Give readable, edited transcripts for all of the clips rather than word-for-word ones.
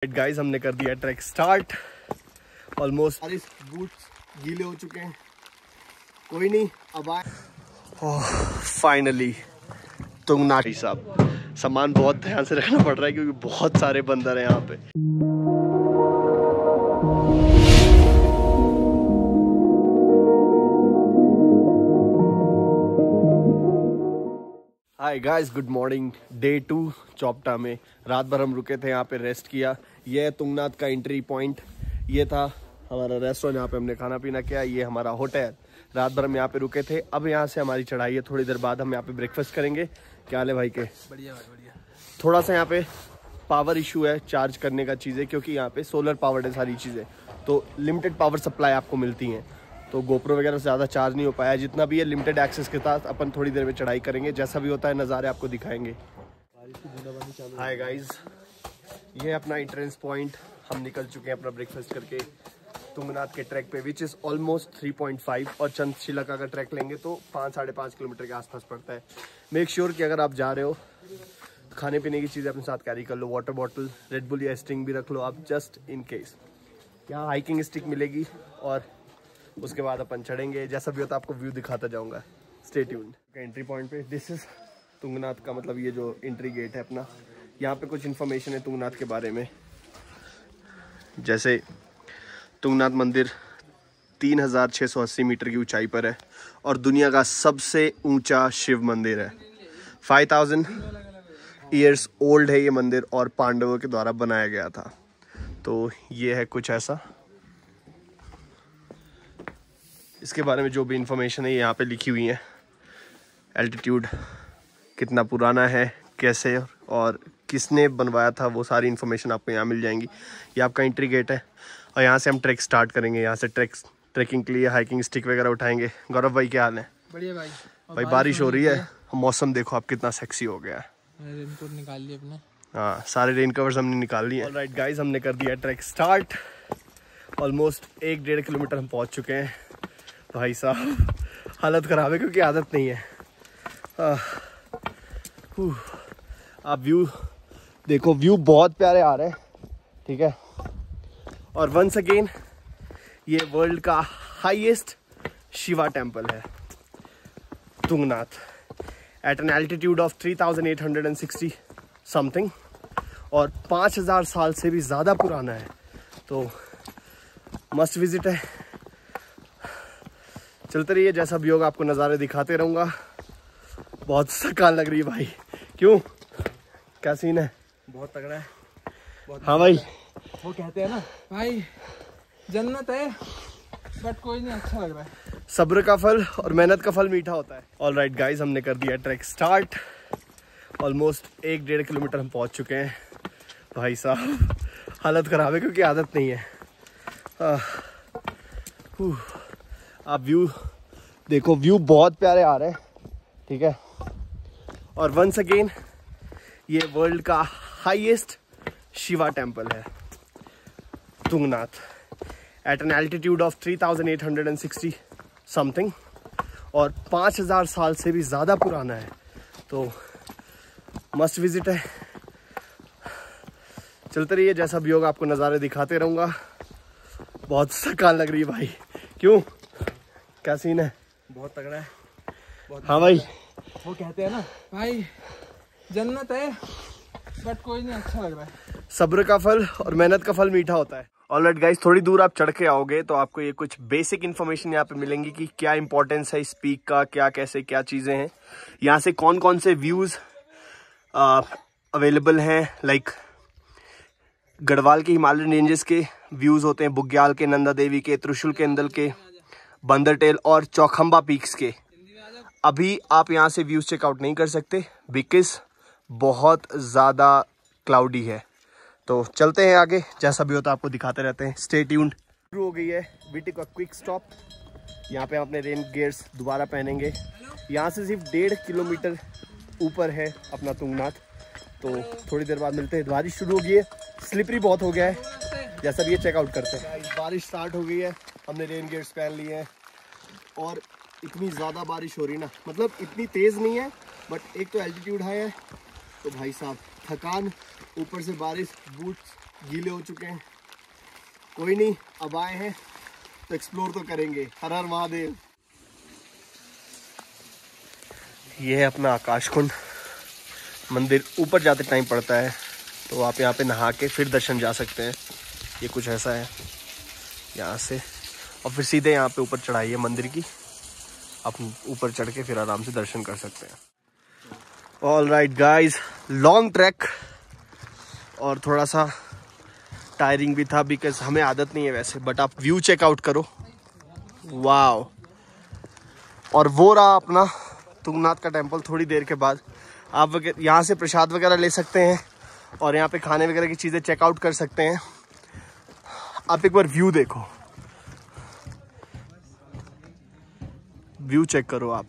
Guys हमने कर दिया ट्रैक स्टार्ट। ऑलमोस्ट सारे बूट्स गीले हो चुके हैं। कोई नहीं, अब आए फाइनली तुंगनाथ। साहब सामान बहुत ध्यान से रखना पड़ रहा है क्योंकि बहुत सारे बंदर हैं यहाँ पे। Hi guys, good morning. Day 2 Chopta में रात भर हम रुके थे, यहाँ पे रेस्ट किया। ये है तुंगनाथ का एंट्री पॉइंट। ये था हमारा रेस्टोरेंट, यहाँ पे हमने खाना पीना किया। ये हमारा होटल। रात भर हम यहाँ पे रुके थे। अब यहाँ से हमारी चढ़ाई है। थोड़ी देर बाद हम यहाँ पे ब्रेकफास्ट करेंगे। क्या हाल है भाई के? बढ़िया भाई बढ़िया। थोड़ा सा यहाँ पे पावर इशू है, चार्ज करने का चीज़ें, क्योंकि यहाँ पे सोलर पावर्ड है सारी चीज़ें, तो लिमिटेड पावर सप्लाई आपको मिलती हैं। तो गोप्रो वगैरह से ज़्यादा चार्ज नहीं हो पाया। जितना भी है लिमिटेड एक्सेस के साथ अपन थोड़ी देर में चढ़ाई करेंगे। जैसा भी होता है नज़ारे आपको दिखाएंगे। हाय गाइस, ये अपना एंट्रेंस पॉइंट। हम निकल चुके हैं अपना ब्रेकफास्ट करके तुंगनाथ के ट्रैक पे, विच इज़ ऑलमोस्ट 3.5, और चंदशिला का अगर ट्रैक लेंगे तो 5-5.5 किलोमीटर के आसपास पड़ता है। मेक श्योर कि अगर आप जा रहे हो खाने पीने की चीज़ें अपने साथ कैरी कर लो। वाटर बॉटल, रेड बुल या स्टिंग भी रख लो आप, जस्ट इन केस। यहाँ हाइकिंग स्टिक मिलेगी और उसके बाद अपन चढ़ेंगे। जैसा भी होता है आपको व्यू दिखाता जाऊंगा। Stay tuned. एंट्री पॉइंट पे दिस इज तुंगनाथ का, मतलब ये जो एंट्री गेट है अपना। यहाँ पे कुछ इन्फॉर्मेशन है तुंगनाथ के बारे में। जैसे तुंगनाथ मंदिर 3680 मीटर की ऊंचाई पर है और दुनिया का सबसे ऊंचा शिव मंदिर है। 5000 ईयर्स ओल्ड है ये मंदिर और पांडवों के द्वारा बनाया गया था। तो ये है कुछ ऐसा। इसके बारे में जो भी इंफॉर्मेशन है ये यहाँ पे लिखी हुई है। एल्टीट्यूड कितना पुराना है, कैसे और किसने बनवाया था, वो सारी इन्फॉर्मेशन आपको यहाँ मिल जाएंगी। ये आपका एंट्री गेट है और यहाँ से हम ट्रैक स्टार्ट करेंगे। यहाँ से ट्रैकिंग के लिए हाइकिंग स्टिक वगैरह उठाएंगे। गौरव भाई क्या हाल है? बढ़िया भाई। भाई बारिश हो रही है, मौसम देखो आप कितना सेक्सी हो गया है। रेनकोट निकाल लिए अपने। हाँ, सारे रेन कवर्स हमने निकाल लिए। ऑलराइट गाइस, हमने कर दिया ट्रैक स्टार्ट। ऑलमोस्ट 1-1.5 किलोमीटर हम पहुँच चुके हैं। भाई साहब हालत ख़राब है क्योंकि आदत नहीं है। आप व्यू देखो, व्यू बहुत प्यारे आ रहे हैं, ठीक है। और वंस अगेन ये वर्ल्ड का हाईएस्ट शिवा टेम्पल है Tungnath, at an altitude of 3860 something, और 5000 साल से भी ज़्यादा पुराना है। तो मस्ट विजिट है। चलते रहिए, जैसा भी होगा आपको नज़ारे दिखाते रहूँगा। बहुत थकान लग रही है भाई। क्यों, क्या सीन है? बहुत तगड़ा है। हाँ भाई, वो कहते हैं ना भाई, जन्नत है बट कोई नहीं, अच्छा लग रहा है। सब्र का फल और मेहनत का फल मीठा होता है। ऑलराइट गाइस, हमने कर दिया ट्रैक स्टार्ट। ऑलमोस्ट 1-1.5 किलोमीटर हम पहुंच चुके हैं। भाई साहब हालत ख़राब है क्योंकि आदत नहीं है। आप व्यू देखो, व्यू बहुत प्यारे आ रहे हैं, ठीक है। और वंस अगेन ये वर्ल्ड का हाईएस्ट शिवा टेम्पल है Tungnath, at an altitude of 3860 something, और 5000 साल से भी ज़्यादा पुराना है। तो मस्ट विजिट है। चलते रहिए, जैसा भी होगा आपको नज़ारे दिखाते रहूँगा। बहुत थकान लग रही है भाई। क्यों, क्या सीन है? बहुत तगड़ा है। हाँ भाई, वो कहते हैं ना भाई, जन्नत है बट कोई नहीं, अच्छा लग रहा है। सब्र का फल और मेहनत का फल मीठा होता है। ऑलराइट गाइस, थोड़ी दूर आप चढ़ के आओगे तो आपको ये कुछ बेसिक इन्फॉर्मेशन यहाँ पे मिलेंगी कि क्या इंपॉर्टेंस है इस पीक का, क्या कैसे क्या चीज़ें हैं, यहाँ से कौन कौन से व्यूज़ अवेलेबल हैं। लाइक गढ़वाल के हिमालयन रेंजेस के व्यूज़ होते हैं, बुग्याल के, नंदा देवी के, त्रिशूल के अंदल के, बंदरटेल और चौखंबा पीक्स के। अभी आप यहाँ से व्यूज़ चेकआउट नहीं कर सकते बिकॉज बहुत ज़्यादा क्लाउडी है। तो चलते हैं आगे, जैसा भी होता है आपको दिखाते रहते हैं। Stay tuned. शुरू हो गई है वीटी का क्विक स्टॉप। यहाँ पे हम अपने रेन गियर्स दोबारा पहनेंगे। यहाँ से सिर्फ 1.5 किलोमीटर ऊपर है अपना तुंगनाथ। तो थोड़ी देर बाद मिलते हैं। बारिश शुरू हो गई है, स्लिपरी बहुत हो गया है। जैसा भी ये चेकआउट करते हैं। बारिश स्टार्ट हो गई है, हमने रेन गियर्स पहन लिए हैं और इतनी ज़्यादा बारिश हो रही ना, मतलब इतनी तेज़ नहीं है बट एक तो एल्टीट्यूड हाई है, तो भाई साहब थकान, ऊपर से बारिश, बूट्स गीले हो चुके हैं, कोई नहीं, अब आए हैं तो एक्सप्लोर तो करेंगे। हर हर महादेव। ये है अपना आकाश कुंड मंदिर। ऊपर जाते टाइम पड़ता है, तो आप यहाँ पे नहा के फिर दर्शन जा सकते हैं। ये कुछ ऐसा है यहाँ से, और फिर सीधे यहाँ पे ऊपर चढ़ाई है मंदिर की। आप ऊपर चढ़ के फिर आराम से दर्शन कर सकते हैं। All right guys, long track और थोड़ा सा टायरिंग भी था, बिकॉज हमें आदत नहीं है वैसे। बट आप व्यू चेकआउट करो, वाओ। और वो रहा अपना तुंगनाथ का टेम्पल। थोड़ी देर के बाद आप यहाँ से प्रसाद वगैरह ले सकते हैं और यहाँ पे खाने वगैरह की चीज़ें चेकआउट कर सकते हैं। आप एक बार व्यू देखो, व्यू चेक करो आप।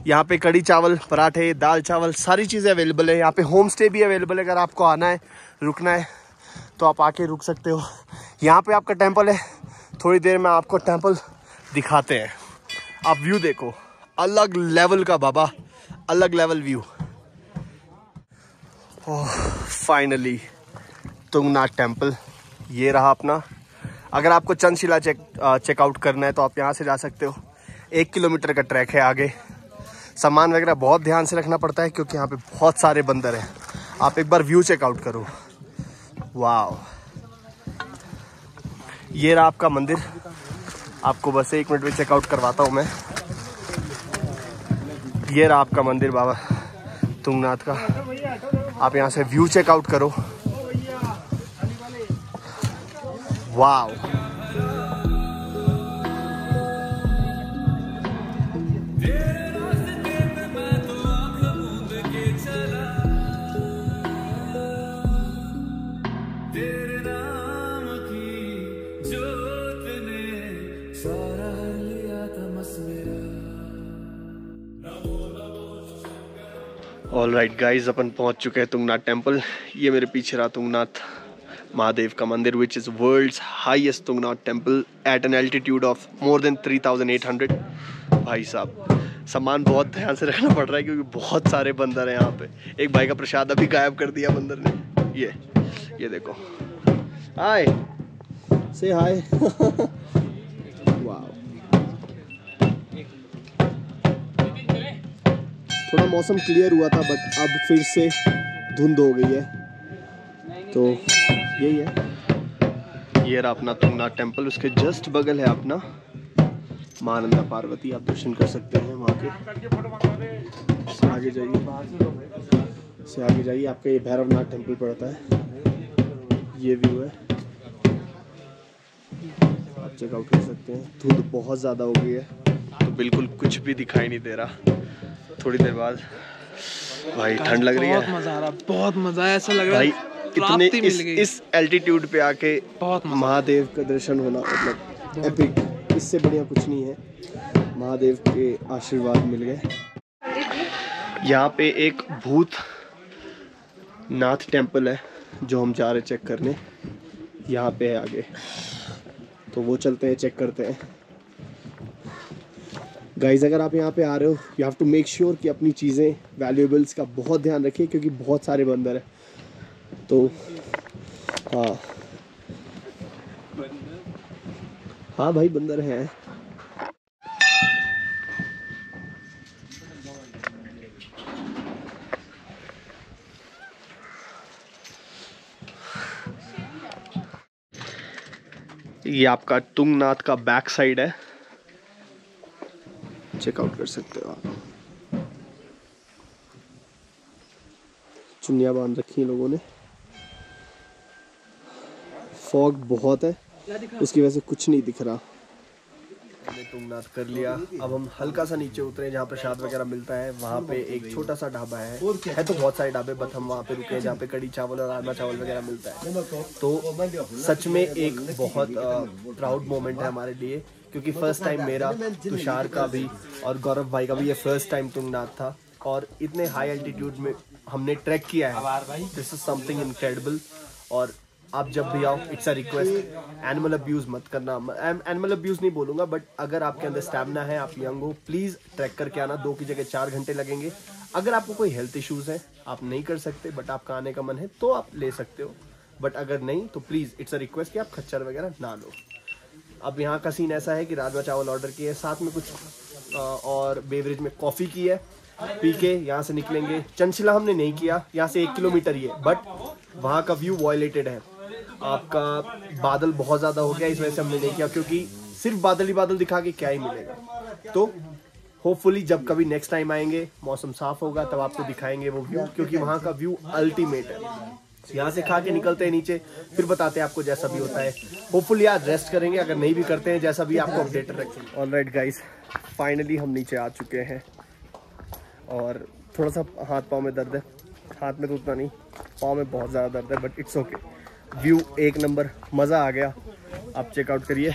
यहाँ पे कड़ी चावल, पराठे, दाल चावल सारी चीज़ें अवेलेबल है। यहाँ पे होम स्टे भी अवेलेबल है। अगर आपको आना है, रुकना है, तो आप आके रुक सकते हो। यहाँ पे आपका टेम्पल है, थोड़ी देर में आपको टेम्पल दिखाते हैं। आप व्यू देखो, अलग लेवल का बाबा, अलग लेवल व्यू। ओह फाइनली तुंगनाथ टेम्पल ये रहा अपना। अगर आपको चंद्रशिला चेकआउट करना है तो आप यहाँ से जा सकते हो। 1 किलोमीटर का ट्रैक है आगे। सामान वगैरह बहुत ध्यान से रखना पड़ता है क्योंकि यहाँ पे बहुत सारे बंदर हैं। आप एक बार व्यू चेकआउट करो, वाव। ये रहा आपका मंदिर। आपको बस 1 मिनट में चेकआउट करवाता हूँ मैं। ये रहा आपका मंदिर बाबा तुंगनाथ का। आप यहाँ से व्यू चेकआउट करो, वाव। ऑल राइट गाइज, अपन पहुंच चुके हैं तुंगनाथ टेम्पल। ये मेरे पीछे रहा तुंगनाथ महादेव का मंदिर, which is world's highest Tungnath temple at an altitude of more than 3800। भाई साहब, सामान बहुत ध्यान से रखना पड़ रहा है क्योंकि बहुत सारे बंदर हैं यहाँ पे। एक भाई का प्रसाद अभी गायब कर दिया बंदर ने। ये देखो, हाय से हाय। वाह, थोड़ा मौसम क्लियर हुआ था बट अब फिर से धुंध हो गई है, तो यही है। ये रहा अपना तुंगनाथ टेम्पल। उसके जस्ट बगल है अपना मां नंदा पार्वती। आप दर्शन कर सकते हैं वहाँ के। आगे जाइए, आपका ये भैरवनाथ टेम्पल पड़ता है। ये व्यू है, आप चेकआउट कर सकते हैं। धुंध बहुत ज़्यादा हो गई है तो बिल्कुल कुछ भी दिखाई नहीं दे रहा। थोड़ी देर बाद भाई ठंड लग रही है। बहुत मजा आ रहा, बहुत मजा है। ऐसा लग रहा है भाई इतने इस एल्टीट्यूड पे आके महादेव का दर्शन होना मतलब एपिक। इससे बढ़िया कुछ नहीं है। महादेव के आशीर्वाद मिल गए। यहाँ पे एक भूतनाथ टेम्पल है जो हम जा रहे चेक करने। यहाँ पे है आगे, तो वो चलते हैं, चेक करते हैं। गाइज, अगर आप यहाँ पे आ रहे हो, you have to make sure कि अपनी चीज़ें, वैल्यूएबल्स का बहुत ध्यान रखिए क्योंकि बहुत सारे बंदर हैं। तो हाँ भाई, बंदर हैं। ये आपका तुंगनाथ का बैक साइड है, चेकआउट कर सकते हो आप। चुन्नियाँ बांध रखी हैं लोगों ने। फॉग बहुत है, उसकी वजह से कुछ नहीं दिख रहा। हमने तुंगनाथ कर लिया। अब हम हल्का सा नीचे उतरे जहाँ प्रसाद वगैरह मिलता है। वहाँ पे एक छोटा सा ढाबा है तो बहुत सारे ढाबे, बट हम वहाँ पे रुके हैं जहाँ पे कड़ी चावल और राजमा चावल वगैरह मिलता है। तो सच में एक बहुत प्राउड मोमेंट है हमारे लिए क्योंकि फर्स्ट टाइम मेरा, तुषार का भी और गौरव भाई का भी ये फर्स्ट टाइम तुंगनाथ था। और इतने हाई एल्टीट्यूड में हमने ट्रैक किया है। This is something incredible. और आप जब भी आओ, it's a request, animal abuse मत करना। एनिमल अब्यूज़ नहीं बोलूँगा, बट अगर आपके अंदर स्टैमिना है, आप यंग हो, प्लीज़ ट्रैक करके आना। 2 की जगह 4 घंटे लगेंगे। अगर आपको कोई हेल्थ इश्यूज़ हैं, आप नहीं कर सकते बट आपका आने का मन है, तो आप ले सकते हो। बट अगर नहीं तो प्लीज़ इट्स अ रिक्वेस्ट कि आप खच्चर वगैरह ना लो। अब यहाँ का सीन ऐसा है कि राजमा चावल ऑर्डर किए, साथ में कुछ और बेवरेज में कॉफ़ी की है, पी के यहाँ से निकलेंगे। चंचला हमने नहीं किया, यहाँ से 1 किलोमीटर ही है, बट वहाँ का व्यू वॉयलेटेड है। आपका बादल बहुत ज़्यादा हो गया, इस वजह से हमने नहीं किया, क्योंकि सिर्फ बादल ही बादल दिखा के क्या ही मिलेगा। तो होपफुली जब कभी नेक्स्ट टाइम आएंगे, मौसम साफ होगा, तब आपको दिखाएंगे वो व्यू, क्योंकि वहाँ का व्यू अल्टीमेट है। यहाँ से खा के निकलते हैं नीचे, फिर बताते हैं आपको जैसा भी होता है। होपफुली आज रेस्ट करेंगे, अगर नहीं भी करते हैं जैसा भी आपको अपडेट रखेंगे। ऑलराइट गाइस, फाइनली हम नीचे आ चुके हैं और थोड़ा सा हाथ पाँव में दर्द है। हाथ में तो उतना नहीं, पाँव में बहुत ज़्यादा दर्द है, बट इट्स ओके। व्यू एक नंबर, मज़ा आ गया। आप चेकआउट करिए,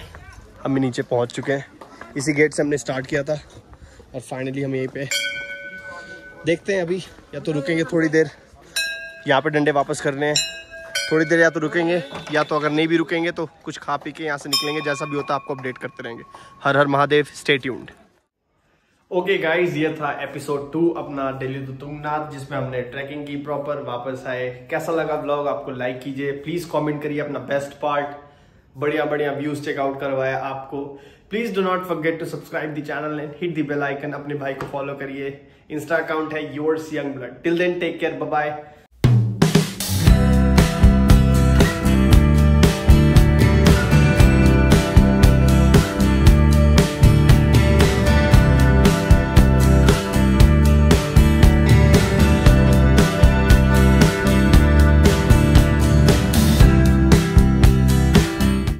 हम भी नीचे पहुँच चुके हैं। इसी गेट से हमने स्टार्ट किया था और फाइनली हम यहीं पे देखते हैं। अभी या तो रुकेंगे थोड़ी देर, यहाँ पे डंडे वापस करने हैं, थोड़ी देर या तो रुकेंगे, या तो अगर नहीं भी रुकेंगे तो कुछ खा पी के यहाँ से निकलेंगे। जैसा भी होता है आपको अपडेट करते रहेंगे। Har Har Mahadev, stay tuned. Okay guys, ये था एपिसोड 2 अपना दिल्ली टू तुंगनाथ, जिसमें हमने ट्रैकिंग की, प्रॉपर वापस आए। कैसा लगा व्लॉग आपको लाइक कीजिए, प्लीज कमेंट करिए अपना बेस्ट पार्ट। बढ़िया बढ़िया व्यूज चेकआउट करवाया आपको। Please do not forget to subscribe the channel and hit the bell icon. अपने भाई को फॉलो करिए, इंस्टा अकाउंट है yours young blood. Till then take care, bye bye.